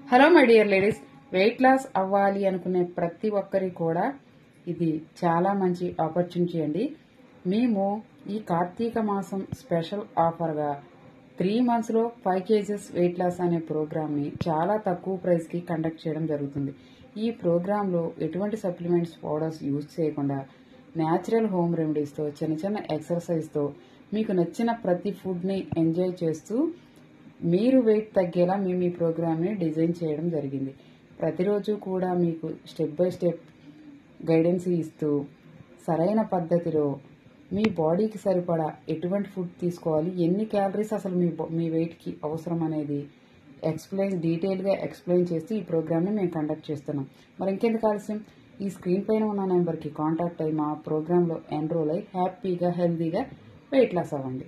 Hello my dear ladies, weight loss అవ్వాలి అనుకునే ప్రతి ఒక్కరికి కూడా ఇది చాలా మంచి ఆపర్చునిటీ అండి. మేము ఈ కార్తీక మాసం స్పెషల్ ఆఫర్గా 3 monthsలో 5 kgs వెయిట్ లాస్ అనే ప్రోగ్రామ్ని చాలా తక్కువ ప్రైస్కి కండక్ట్ చేయడం జరుగుతుంది. ఈ ప్రోగ్రాంలో ఎటువంటి సప్లిమెంట్స్ పౌడర్స్ యూజ్ చేయకుండా న్యాచురల్ హోమ్ రెమెడీస్తో చిన్న చిన్న ఎక్సర్సైజ్తో మీకు నచ్చిన ప్రతి ఫుడ్ని ఎంజాయ్ చేస్తూ మీరు వెయిట్ తగ్గేలా మేము ఈ ప్రోగ్రామ్ని డిజైన్ చేయడం జరిగింది. ప్రతిరోజు కూడా మీకు స్టెప్ బై స్టెప్ గైడెన్స్ ఇస్తూ సరైన పద్ధతిలో మీ బాడీకి సరిపడా ఎటువంటి ఫుడ్ తీసుకోవాలి, ఎన్ని క్యాలరీస్ అసలు మీ వెయిట్కి అవసరం అనేది డీటెయిల్గా ఎక్స్ప్లెయిన్ చేస్తూ ఈ ప్రోగ్రామ్ని మేము కండక్ట్ చేస్తున్నాం. మరి ఇంకెందుకు ఆలస్యం, ఈ స్క్రీన్ పైన ఉన్న నెంబర్కి కాంటాక్ట్ అయ్యి మా ప్రోగ్రాంలో ఎన్రోల్ అయ్యి హ్యాపీగా హెల్తీగా వెయిట్ లాస్ అవ్వండి.